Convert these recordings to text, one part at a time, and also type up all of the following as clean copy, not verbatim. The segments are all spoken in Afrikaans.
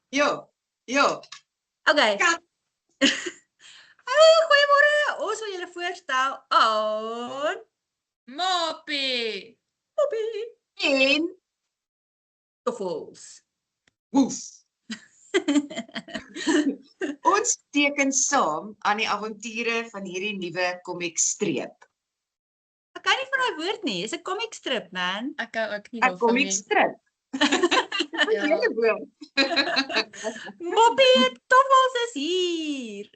Jo, jo. Okay. Kat. Goeiemôre. Ons wil julle voorstel aan Moppie. Poppy En Toffels. woef. Ons teken saam aan die avonture van hierdie nuwe komiekstreep. Ek kan nie van daai woord nie. Dis 'n comic strip, man. Ek hou ook nie 'n daarvan nie. Komiekstrip. Wat Ja. julle woord? Moppie en Toffels is hier.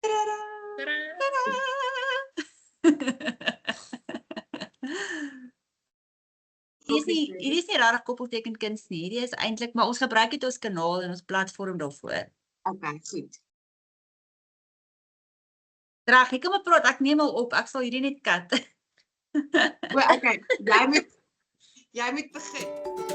Tadaa. Hierdie is nie regtig koppeltekenkuns nie. Hierdie is eintlik, maar ons gebruik dit ons kanaal en ons platform daarvoor. Okay, goed. Reg, ek kom maar praat. Ek neem al op. Ek sal hierdie net cut. O, okay. Jy moet begin.